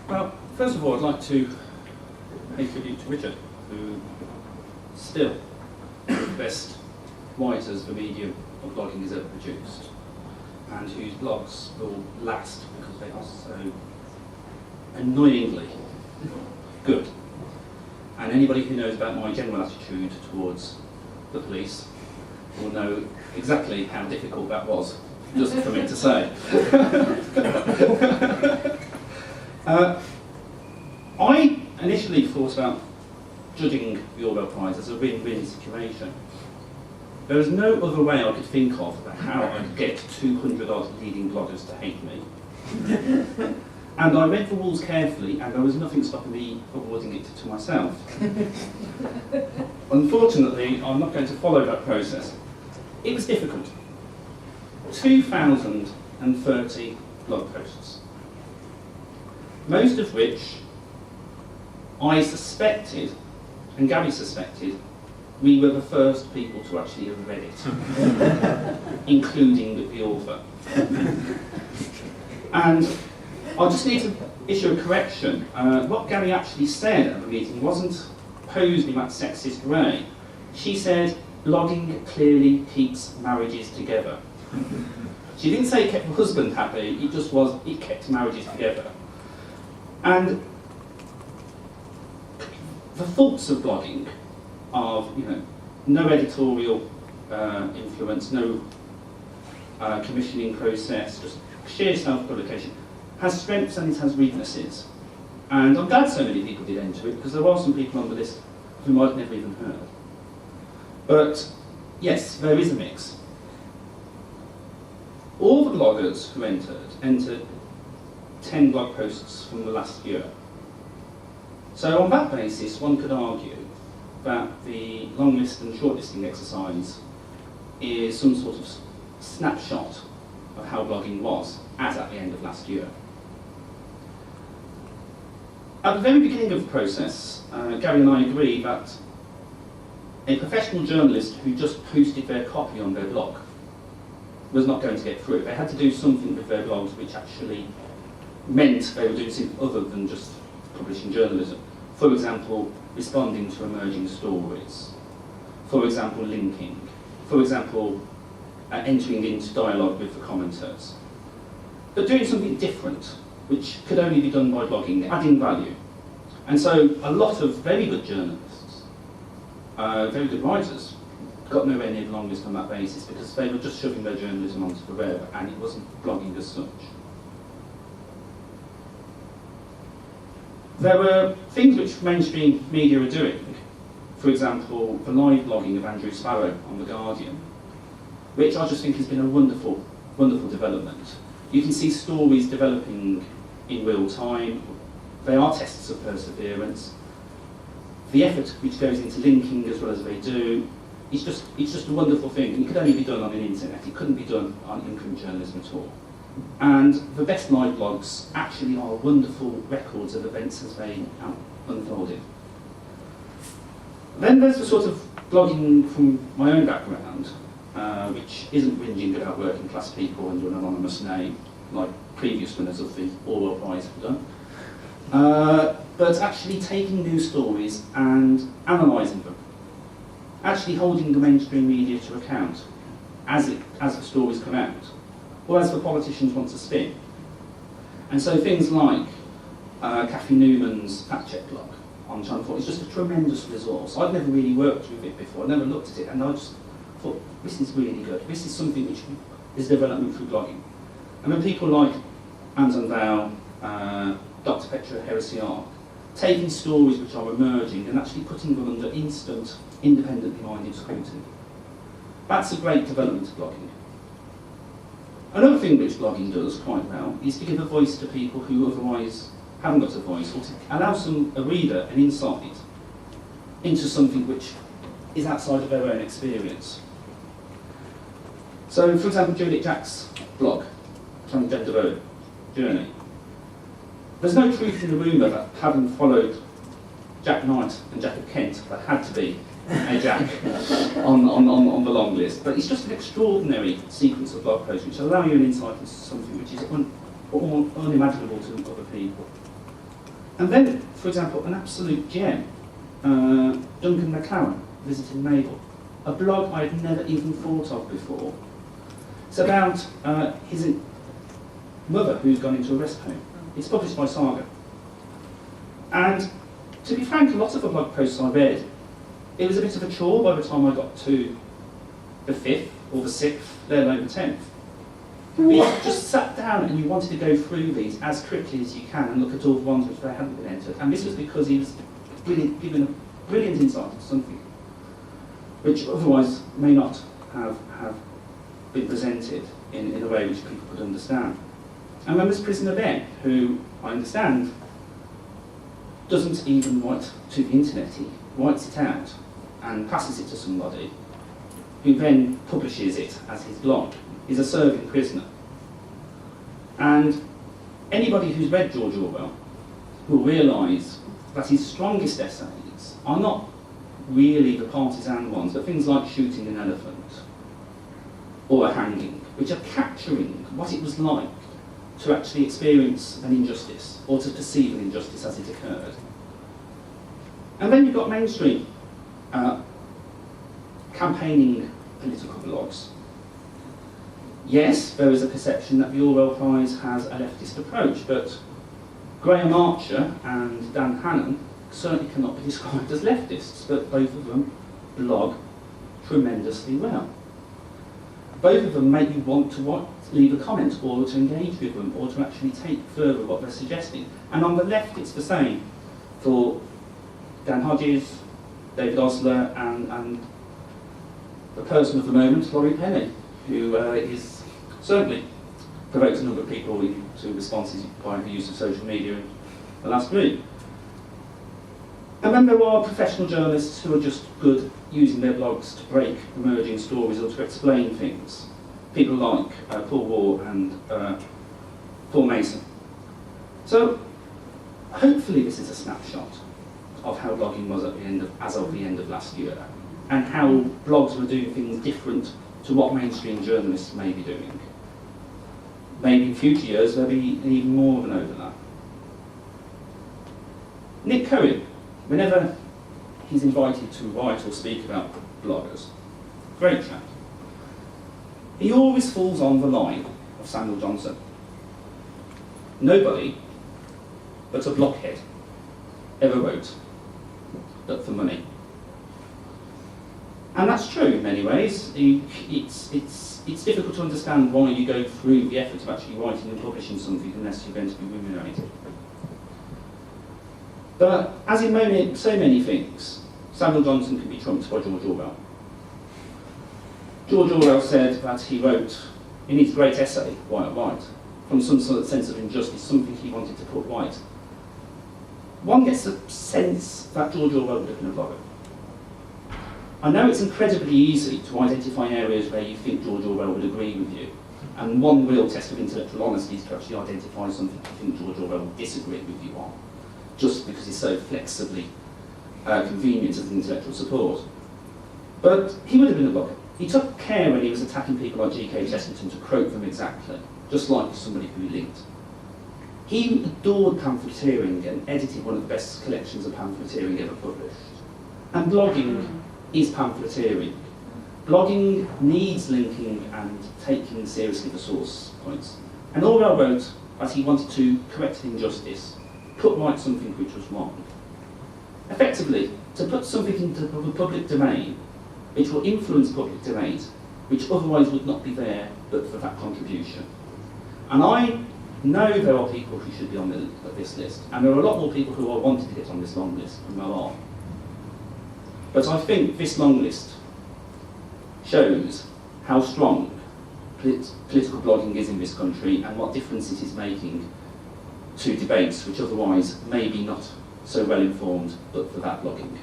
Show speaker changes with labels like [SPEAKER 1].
[SPEAKER 1] Well, first of all, I'd like to pay tribute to Richard, who still one of the best writers the medium of blogging has ever produced, and whose blogs will last because they are so annoyingly good. And anybody who knows about my general attitude towards the police will know exactly how difficult that was, just for me to say. I initially thought about judging the Orwell Prize as a win-win situation. There was no other way I could think of about how I could get 200 odd leading bloggers to hate me. And I read the rules carefully, and there was nothing stopping me awarding it to myself. Unfortunately, I'm not going to follow that process. It was difficult. 2,030 blog posts, most of which I suspected, and Gary suspected, we were the first people to actually have read it, including the author. And I just need to issue a correction. What Gary actually said at the meeting wasn't posed in that sexist way. She said, blogging clearly keeps marriages together. She didn't say it kept her husband happy, it just was, it kept marriages together. And the faults of blogging of, no editorial influence, no commissioning process, just sheer self-publication, has strengths and it has weaknesses. And I'm glad so many people did enter it, because there are some people on the list whom I'd never even heard. But yes, there is a mix. All the bloggers who entered 10 blog posts from the last year. So on that basis, one could argue that the long list and shortlisting exercise is some sort of snapshot of how blogging was as at the end of last year. At the very beginning of the process, Gary and I agree that a professional journalist who just posted their copy on their blog was not going to get through. They had to do something with their blogs which actually meant they were doing something other than just publishing journalism. For example, responding to emerging stories. For example, linking. For example, entering into dialogue with the commenters. But doing something different, which could only be done by blogging, adding value. And so a lot of very good journalists, very good writers, got nowhere near the long list on that basis because they were just shoving their journalism onto the web and it wasn't blogging as such. There were things which mainstream media are doing, for example, the live blogging of Andrew Sparrow on The Guardian, which I just think has been a wonderful, wonderful development. You can see stories developing in real time. They are tests of perseverance. The effort which goes into linking as well as they do, it's just a wonderful thing. And it could only be done on an internet. It couldn't be done on in-print journalism at all. And the best live blogs actually are wonderful records of events as they unfolded. Then there's the sort of blogging from my own background, which isn't whinging about working class people under an anonymous name, like previous winners of the Orwell Prize have done. But actually taking news stories and analysing them. Actually holding the mainstream media to account as the stories come out, or as the politicians want to spin. And so things like Kathy Newman's fact check blog on Channel 4 is just a tremendous resource. I'd never really worked with it before, I never looked at it, and I just thought, this is really good. This is something which is development through blogging. And then people like Anton Dow, Dr. Petra Heresiarch, taking stories which are emerging and actually putting them under instant, independently minded scrutiny. That's a great development of blogging. Another thing which blogging does quite well is to give a voice to people who otherwise haven't got a voice, or to allow a reader an insight into something which is outside of their own experience. So, for example, Juliet Jack's blog, Transgender Vote Journey. There's no truth in the rumour that having followed Jack Knight and Jack of Kent, there had to be a Jack on the long list, but it's just an extraordinary sequence of blog posts which allow you an insight into something which is or unimaginable to other people. And then, for example, an absolute gem, Duncan McLaren, Visiting Mabel, a blog I had never even thought of before. It's about his mother who's gone into a rest home. It's published by Saga. And to be frank, a lot of the blog posts I read, it was a bit of a chore by the time I got to the 5th or the 6th, let alone the 10th. You just sat down and you wanted to go through these as quickly as you can and look at all the ones which they hadn't been entered. And this was because he was giving a brilliant insight into something which otherwise may not have been presented in a way which people could understand. And then there's Prisoner Ben, who I understand doesn't even write to the internet. He writes it out and passes it to somebody who then publishes it as his blog. He's a serving prisoner. And anybody who's read George Orwell will realise that his strongest essays are not really the partisan ones, but things like shooting an elephant or a hanging, which are capturing what it was like to actually experience an injustice or to perceive an injustice as it occurred. And then you've got mainstream campaigning political blogs. Yes, there is a perception that the Orwell Prize has a leftist approach, but Graham Archer and Dan Hannan certainly cannot be described as leftists, but both of them blog tremendously well. Both of them make you want to leave a comment or to engage with them or to actually take further what they're suggesting. And on the left it's the same for Dan Hodges, David Osler and the person of the moment, Laurie Penny, who is certainly provoked a number of people into responses by the use of social media in the last week. And then there are professional journalists who are just good using their blogs to break emerging stories or to explain things. People like Paul Ward and Paul Mason. So hopefully this is a snapshot of how blogging was at the end of last year, and how blogs were doing things different to what mainstream journalists may be doing. Maybe in future years there'll be even more of an overlap. Nick Cohen, whenever he's invited to write or speak about bloggers, great chap, he always falls on the line of Samuel Johnson. Nobody but a blockhead ever wrote but for money. And that's true in many ways. It's difficult to understand why you go through the effort of actually writing and publishing something unless you're going to be remunerated. But as in so many things, Samuel Johnson can be trumped by George Orwell. George Orwell said that he in his great essay, White White, from some sort of sense of injustice, something he wanted to put right. One gets a sense that George Orwell would have been a blogger. I know it's incredibly easy to identify areas where you think George Orwell would agree with you, and one real test of intellectual honesty is to actually identify something you think George Orwell would disagree with you on, just because he's so flexibly convenient as an intellectual support. But he would have been a blogger. He took care when he was attacking people like G.K. Chesterton to quote them exactly, just like somebody who linked. He adored pamphleteering and edited one of the best collections of pamphleteering ever published. And blogging is pamphleteering. Blogging needs linking and taking seriously the source points. And Orwell wrote that he wanted to correct an injustice, put right something which was wrong. Effectively, to put something into the public domain which will influence public debate, which otherwise would not be there but for that contribution. And I know there are people who should be on this list, and there are a lot more people who are wanting to get on this long list than there are. But I think this long list shows how strong political blogging is in this country and what difference it is making to debates which otherwise may be not so well informed but for that blogging.